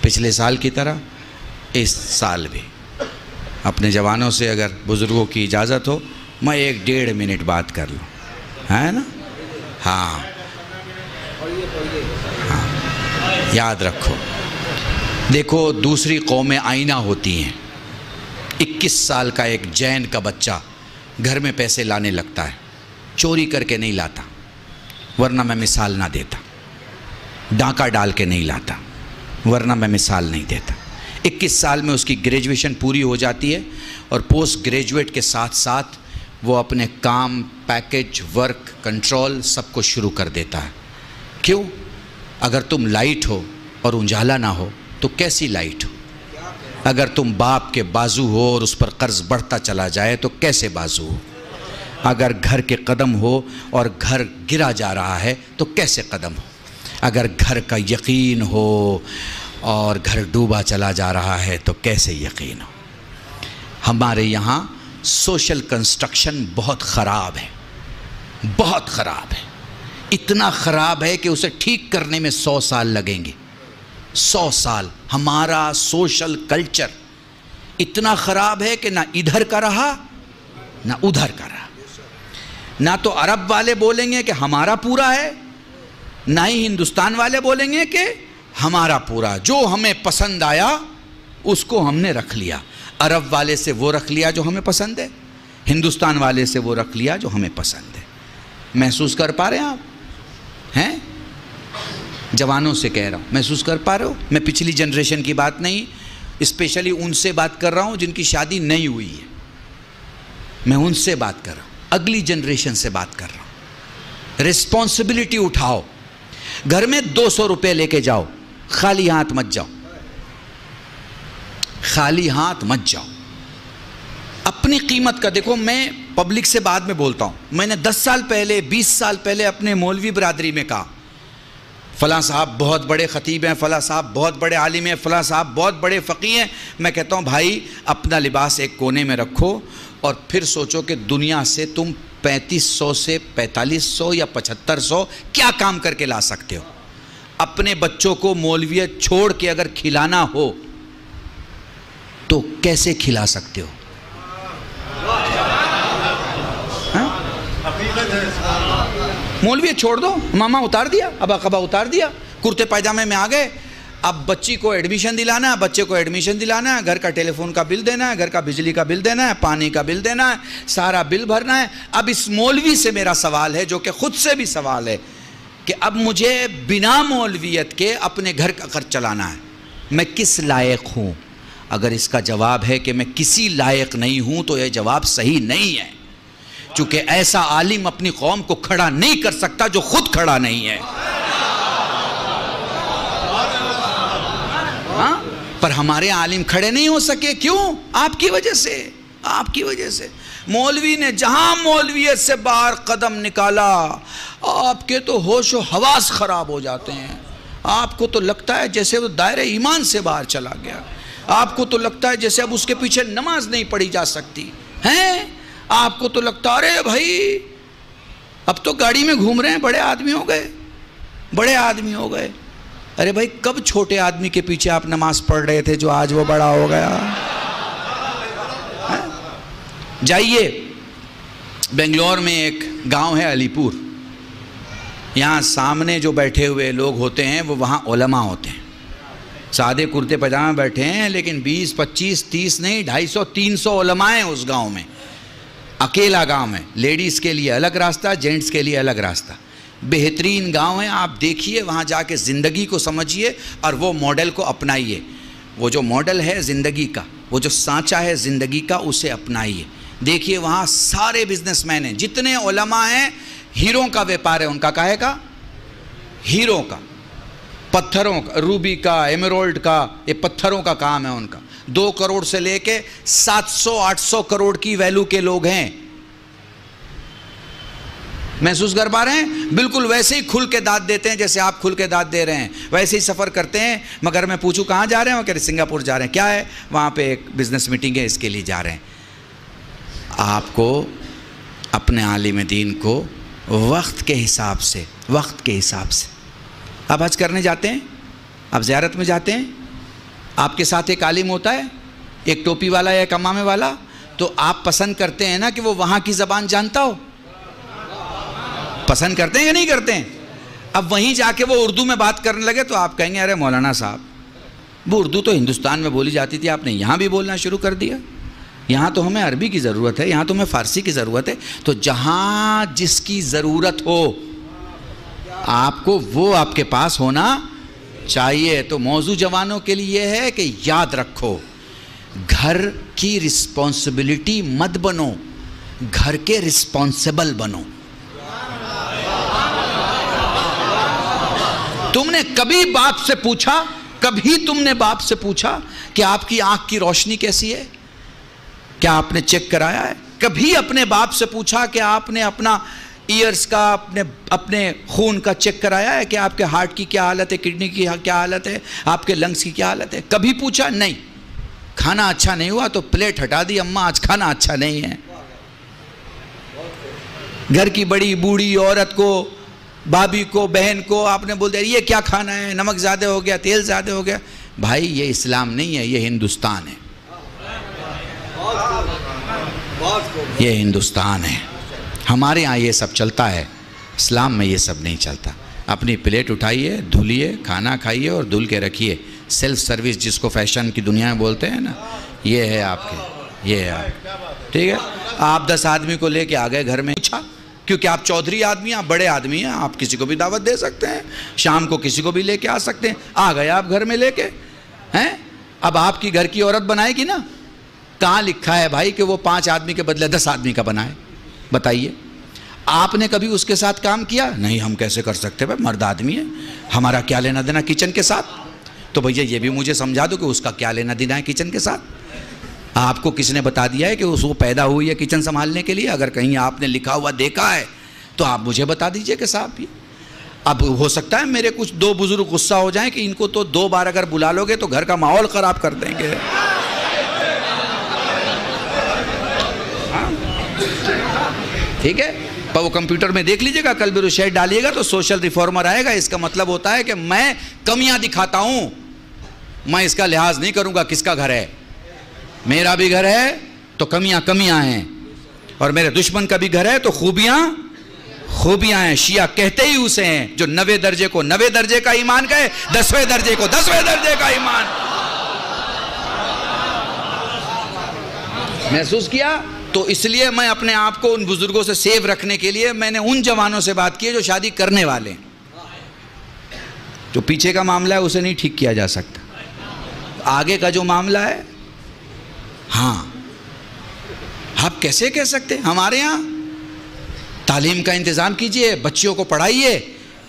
پچھلے سال کی طرح اس سال بھی اپنے جوانوں سے اگر بزرگوں کی اجازت ہو میں 1-1.5 منٹ بات کر لوں، ہے نا؟ ہاں یاد رکھو، دیکھو دوسری قومیں آئینہ ہوتی ہیں۔ 21 سال کا ایک جین کا بچہ گھر میں پیسے لانے لگتا ہے، چوری کر کے نہیں لاتا، ورنہ میں مثال نہ دیتا، ڈاکہ ڈال کے نہیں لاتا، ورنہ میں مثال نہیں دیتا۔ 21 سال میں اس کی گریجویشن پوری ہو جاتی ہے اور پوسٹ گریجویٹ کے ساتھ ساتھ وہ اپنے کام، پیکج، ورک، کنٹرول سب کو شروع کر دیتا ہے۔ کیوں؟ اگر تم لائٹ ہو اور اجالا نہ ہو تو کیسی لائٹ ہو؟ اگر تم باپ کے بازو ہو اور اس پر قرض بڑھتا چلا جائے تو کیسے بازو ہو؟ اگر گھر کے قدم ہو اور گھر گرا جا رہا ہے تو کیسے قدم ہو؟ اگر گھر کا یقین ہو اور گھر ڈوبا چلا جا رہا ہے تو کیسے یقین ہو؟ ہمارے یہاں سوشل کنسٹرکشن بہت خراب ہے، بہت خراب ہے، اتنا خراب ہے کہ اسے ٹھیک کرنے میں 100 سال لگیں گے۔ 100 سال۔ ہمارا سوشل کلچر اتنا خراب ہے کہ نہ ادھر کا رہا نہ ادھر کا رہا۔ نہ تو عرب والے بولیں گے کہ ہمارا پورا ہے، نہ ہی ہندوستان والے بولیں گے کہ ہمارا پورا۔ جو ہمیں پسند آیا اس کو ہم نے رکھ لیا۔ عرب والے سے وہ رکھ لیا جو ہمیں پسند ہے، ہندوستان والے سے وہ رکھ لیا جو ہمیں پسند ہے۔ محسوس کر پا رہے ہیں آپ؟ ہیں؟ جوانوں سے کہہ رہا ہوں، محسوس کر پا رہے ہو؟ میں پچھلی جنریشن کی بات نہیں، اسپیشلی ان سے بات کر رہا ہوں جن کی شادی نہیں ہوئی ہے۔ میں ان سے بات کر رہا ہوں، اگلی جنریشن سے بات کر رہا ہوں۔ رسپانسبلٹی اٹھاؤ، گھر میں 200 روپے لے کے جاؤ، خالی ہاتھ مت جاؤ، خالی ہاتھ مت جاؤ۔ اپنی قیمت کا دیکھو، میں پبلک سے بعد میں بولتا ہوں، میں نے 10 سال پہلے 20 سال پہلے اپنے مولوی برادری میں کہا فلاں صاحب بہت بڑے خطیب ہیں، فلاں صاحب بہت بڑے عالم ہیں، فلاں صاحب بہت بڑے فقیہ ہیں۔ میں کہتا ہوں بھائی اپنا لباس ایک کونے میں رکھو اور پھر سوچو کہ دنیا سے تم 3500 سے 4500 یا 7500 کیا کام کر کے لا سکتے ہو۔ اپنے بچوں کو مولویت چھوڑ کے اگر کھلانا ہو تو کیسے کھلا سکتے ہو؟ مولویت چھوڑ دو، ماما اتار دیا، ابا قبا اتار دیا، کرتے پائجامے میں آ گئے۔ اب بچی کو ایڈمیشن دلانا ہے، بچے کو ایڈمیشن دلانا ہے، گھر کا ٹیلی فون کا بل دینا ہے، گھر کا بجلی کا بل دینا ہے، پانی کا بل دینا ہے، سارا بل بھرنا ہے۔ اب اس مولوی سے میرا سوال ہے، جو کہ خود سے بھی سوال ہے، کہ اب مجھے بنا مولویت کے اپنے گھر کا خرچ چلانا ہے، میں کس لائق ہوں؟ اگر اس کا جواب ہے کہ میں کسی لائق نہیں ہوں تو یہ جواب صحیح نہیں ہے، چونکہ ایسا عالم اپنی قوم کو کھڑا نہیں کر سکتا جو خود کھڑا نہیں ہے۔ ہاں؟ پر ہمارے عالم کھڑے نہیں ہو سکے، کیوں؟ آپ کی وجہ سے، آپ کی وجہ سے۔ مولوی نے جہاں مولویت سے باہر قدم نکالا، آپ کے تو ہوش و حواس خراب ہو جاتے ہیں۔ آپ کو تو لگتا ہے جیسے وہ دائرہ ایمان سے باہر چلا گیا، آپ کو تو لگتا ہے جیسے اب اس کے پیچھے نماز نہیں پڑھی جا سکتی ہیں، آپ کو تو لگتا ارے بھائی اب تو گاڑی میں گھوم رہے ہیں، بڑے آدمی ہو گئے، بڑے آدمی ہو گئے۔ ارے بھائی کب چھوٹے آدمی کے پیچھے آپ نماز پڑھ رہے تھے جو آج وہ بڑا ہو گیا؟ جائیے بنگلور میں ایک گاؤں ہے علی پور، یہاں سامنے جو بیٹھے ہوئے لوگ ہوتے ہیں وہ وہاں علماء ہوتے ہیں، سادے کرتے پاجامے بیٹھے ہیں، لیکن 20 25 30 نہیں 250 300 علماء ہیں اس گاؤں میں۔ اکیلا گاؤں ہے، لیڈیز کے لیے الگ راستہ، جینٹس کے لیے الگ راستہ۔ بہترین گاؤں ہے، آپ دیکھیے وہاں جا کے زندگی کو سمجھیے اور وہ ماڈل کو اپنائیے۔ وہ جو ماڈل ہے زندگی کا، وہ جو سانچہ ہے زندگی کا، اسے اپنائیے۔ دیکھیے وہاں سارے بزنس مین ہیں، جتنے علماء ہیں، ہیروں کا ویپار ہے ان کا، کاہے کا؟ ہیروں کا، پتھروں کا، روبی کا، ایمرالڈ کا، یہ پتھروں کا کام ہے ان کا۔ 2 کروڑ سے لے کے 700 800 کروڑ کی ویلو کے لوگ ہیں۔ محسوس کر پا رہے ہیں؟ بالکل ویسے ہی کھل کے داد دیتے ہیں جیسے آپ کھل کے داد دے رہے ہیں، ویسے ہی سفر کرتے ہیں۔ مگر میں پوچھوں کہاں جا رہے ہیں؟ وہ کہہ رہے سنگاپور جا رہے ہیں۔ کیا ہے؟ وہاں پہ ایک بزنس میٹنگ ہے، اس کے لیے جا رہے ہیں۔ آپ کو اپنے عالم دین کو وقت کے حساب سے، وقت کے حساب سے، آپ حج کرنے جاتے ہیں، آپ زیارت میں جاتے ہیں، آپ کے ساتھ ایک عالم ہوتا ہے، ایک ٹوپی والا یا ایک امامے والا، تو آپ پسند کرتے ہیں نا کہ وہ وہاں کی زبان جانتا ہو؟ پسند کرتے ہیں یا نہیں کرتے ہیں؟ اب وہیں جا کے وہ اردو میں بات کرنے لگے تو آپ کہیں گے ارے مولانا صاحب وہ اردو تو ہندوستان میں بولی جاتی تھی، آپ نے یہاں بھی بولنا شروع کر دیا، یہاں تو ہمیں عربی کی ضرورت ہے، یہاں تو ہمیں فارسی کی ضرورت ہے۔ تو جہاں جس کی ضرورت ہو آپ کو وہ آپ کے پاس ہونا چاہیے۔ تو موضوع جوانوں کے لیے یہ ہے کہ یاد رکھو، گھر کی رسپانسبلٹی مت بنو، گھر کے رسپانسبل بنو۔ تم نے کبھی باپ سے پوچھا، کبھی تم نے باپ سے پوچھا کہ آپ کی آنکھ کی روشنی کیسی ہے؟ کیا آپ نے چیک کرایا ہے؟ کبھی اپنے باپ سے پوچھا کہ آپ نے اپنا ایئرز کا، اپنے خون کا چیک کرایا ہے کہ آپ کے ہارٹ کی کیا حالت ہے، کڈنی کی کیا حالت ہے، آپ کے لنگز کی کیا حالت ہے؟ کبھی پوچھا؟ نہیں۔ کھانا اچھا نہیں ہوا تو پلیٹ ہٹا دی، اماں آج کھانا اچھا نہیں ہے۔ گھر کی بڑی بوڑھی عورت کو، بھابھی کو، بہن کو آپ نے بول دیا یہ کیا کھانا ہے، نمک زیادہ ہو گیا، تیل زیادہ ہو گیا۔ بھائی یہ اسلام نہیں ہے، یہ ہندوستان ہے، یہ ہندوستان ہے۔ ہمارے یہاں یہ سب چلتا ہے، اسلام میں یہ سب نہیں چلتا۔ اپنی پلیٹ اٹھائیے، دھلیے، کھانا کھائیے اور دھل کے رکھیے۔ سیلف سروس جس کو فیشن کی دنیا میں بولتے ہیں نا، یہ ہے آپ کے، یہ ہے آپ، ٹھیک ہے۔ آپ 10 آدمی کو لے کے آ گئے گھر میں، پوچھا کیونکہ آپ چودھری آدمی ہیں، آپ بڑے آدمی ہیں، آپ کسی کو بھی دعوت دے سکتے ہیں، شام کو کسی کو بھی لے کے آ سکتے ہیں۔ آ گئے آپ گھر میں لے کے ہیں، اب آپ کی گھر کی عورت بنائے گی نا؟ کہاں لکھا ہے بھائی کہ وہ 5 آدمی کے بدلے 10 آدمی کا بنائے؟ بتائیے، آپ نے کبھی اس کے ساتھ کام کیا؟ نہیں، ہم کیسے کر سکتے بھائی، مرد آدمی ہے، ہمارا کیا لینا دینا کچن کے ساتھ؟ تو بھیا یہ بھی مجھے سمجھا دو کہ اس کا کیا لینا دینا ہے کچن کے ساتھ؟ آپ کو کس نے بتا دیا ہے کہ اس کو پیدا ہوئی ہے کچن سنبھالنے کے لیے؟ اگر کہیں آپ نے لکھا ہوا دیکھا ہے تو آپ مجھے بتا دیجئے کہ صاحب یہ اب ہو سکتا ہے میرے کچھ 2 بزرگ غصہ ہو جائیں کہ ان کو تو 2 بار اگر بلا لو گے تو گھر کا ماحول خراب کر دیں گے۔ ٹھیک ہے، پر وہ کمپیوٹر میں دیکھ لیجئے گا، کل بھی شیٹ ڈالیے گا تو سوشل ریفارمر آئے گا۔ اس کا مطلب ہوتا ہے کہ میں کمیاں دکھاتا ہوں، میں اس کا لحاظ نہیں کروں گا کس کا گھر ہے۔ میرا بھی گھر ہے تو کمیاں ہیں، اور میرے دشمن کا بھی گھر ہے تو خوبیاں ہیں۔ شیعہ کہتے ہی اسے ہیں جو 90 درجے کو 90 درجے کا ایمان کہے، 10ویں درجے کو 10ویں درجے کا ایمان۔ محسوس کیا؟ تو اس لیے میں اپنے آپ کو ان بزرگوں سے سیو رکھنے کے لیے میں نے ان جوانوں سے بات کی ہے جو شادی کرنے والے ہیں۔ جو پیچھے کا معاملہ ہے اسے نہیں ٹھیک کیا جا سکتا، آگے کا جو معاملہ ہے، ہاں آپ کیسے کہہ سکتے؟ ہمارے ہاں تعلیم کا انتظام کیجئے، بچیوں کو پڑھائیے۔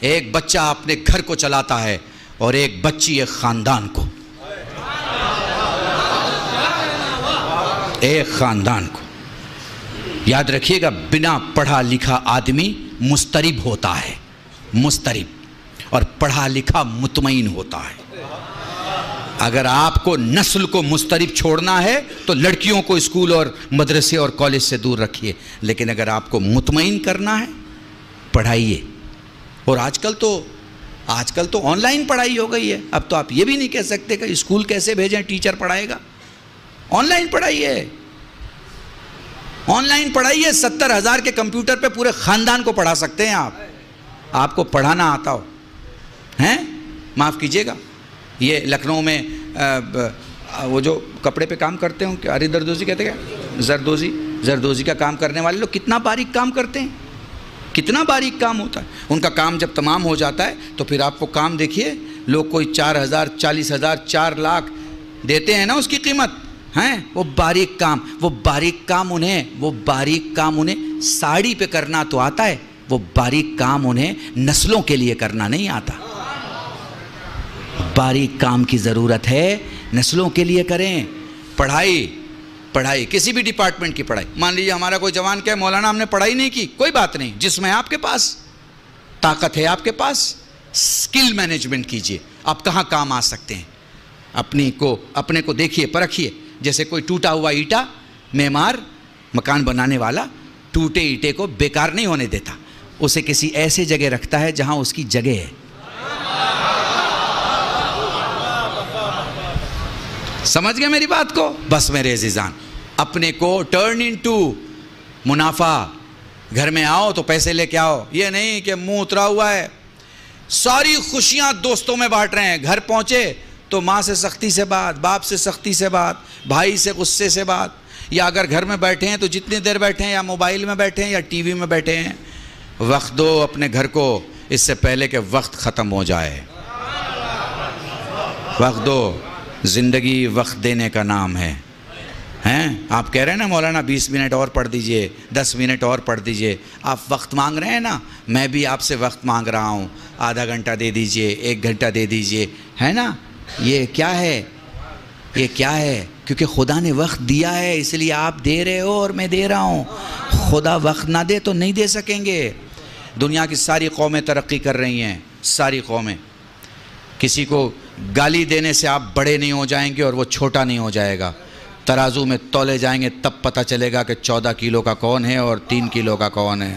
ایک بچہ اپنے گھر کو چلاتا ہے اور ایک بچی ایک خاندان کو، ایک خاندان کو۔ یاد رکھیے گا، بنا پڑھا لکھا آدمی مضطرب ہوتا ہے، مضطرب، اور پڑھا لکھا مطمئن ہوتا ہے۔ اگر آپ کو نسل کو مضطرب چھوڑنا ہے تو لڑکیوں کو اسکول اور مدرسے اور کالج سے دور رکھیے، لیکن اگر آپ کو مطمئن کرنا ہے پڑھائیے۔ اور آج کل تو آن لائن پڑھائی ہو گئی ہے، اب تو آپ یہ بھی نہیں کہہ سکتے کہ اسکول کیسے بھیجیں، ٹیچر پڑھائے گا۔ On line پڑھائیے، on line پڑھائیے۔ 70,000 کے کمپیوٹر پہ پورے خاندان کو پڑھا سکتے ہیں آپ کو پڑھانا آتا ہو ہیں۔ معاف کیجیے گا، یہ لکھنؤ میں وہ جو کپڑے پہ کام کرتے ہوں، اری دردوزی کہتے ہیں، زردوزی کا کام کرنے والے لوگ کتنا باریک کام کرتے ہیں، کتنا باریک کام ہوتا ہے ان کا۔ کام جب تمام ہو جاتا ہے تو پھر آپ کو کام دیکھیے، لوگ کوئی 4,000 40,000 4 لاکھ دیتے ہیں نا اس کی قیمت ہیں۔ وہ باریک کام انہیں ساڑی پہ کرنا تو آتا ہے، وہ باریک کام انہیں نسلوں کے لیے کرنا نہیں آتا۔ باریک کام کی ضرورت ہے، نسلوں کے لیے کریں۔ پڑھائی کسی بھی ڈپارٹمنٹ کی پڑھائی، مان لیجیے ہمارا کوئی جوان کہے مولانا ہم نے پڑھائی نہیں کی، کوئی بات نہیں، جس میں آپ کے پاس طاقت ہے، آپ کے پاس سکل مینجمنٹ کیجئے، آپ کہاں کام آ سکتے ہیں، اپنے کو دیکھیے، پرکھیے۔ جیسے کوئی ٹوٹا ہوا اینٹا، معمار مکان بنانے والا ٹوٹے اینٹے کو بیکار نہیں ہونے دیتا، اسے کسی ایسے جگہ رکھتا ہے جہاں اس کی جگہ ہے۔ سمجھ گئے میری بات کو؟ بس میرے عزیزان، اپنے کو ٹرن انٹو منافع. گھر میں آؤ تو پیسے لے کے آؤ، یہ نہیں کہ منہ اترا ہوا ہے. ساری خوشیاں دوستوں میں بانٹ رہے ہیں، گھر پہنچے تو ماں سے سختی سے بات، باپ سے سختی سے بات، بھائی سے غصے سے بات. یا اگر گھر میں بیٹھے ہیں تو جتنی دیر بیٹھے ہیں، یا موبائل میں بیٹھے ہیں یا ٹی وی میں بیٹھے ہیں. وقت دو اپنے گھر کو اس سے پہلے کہ وقت ختم ہو جائے. وقت دو. زندگی وقت دینے کا نام ہے. آپ کہہ رہے ہیں نا مولانا 20 منٹ اور پڑھ دیجئے، 10 منٹ اور پڑھ دیجئے. آپ وقت مانگ رہے ہیں نا، میں بھی آپ سے وقت مانگ رہا ہوں. آدھا گھنٹہ دے دیجئے، 1 گھنٹہ دے دیجئے، ہے نا. یہ کیا ہے؟ یہ کیا ہے؟ کیونکہ خدا نے وقت دیا ہے، اس لیے آپ دے رہے ہو اور میں دے رہا ہوں. خدا وقت نہ دے تو نہیں دے سکیں گے. دنیا کی ساری قومیں ترقی کر رہی ہیں، ساری قومیں. کسی کو گالی دینے سے آپ بڑے نہیں ہو جائیں گے اور وہ چھوٹا نہیں ہو جائے گا. ترازو میں تولے جائیں گے تب پتہ چلے گا کہ 14 کلو کا کون ہے اور 3 کلو کا کون ہے.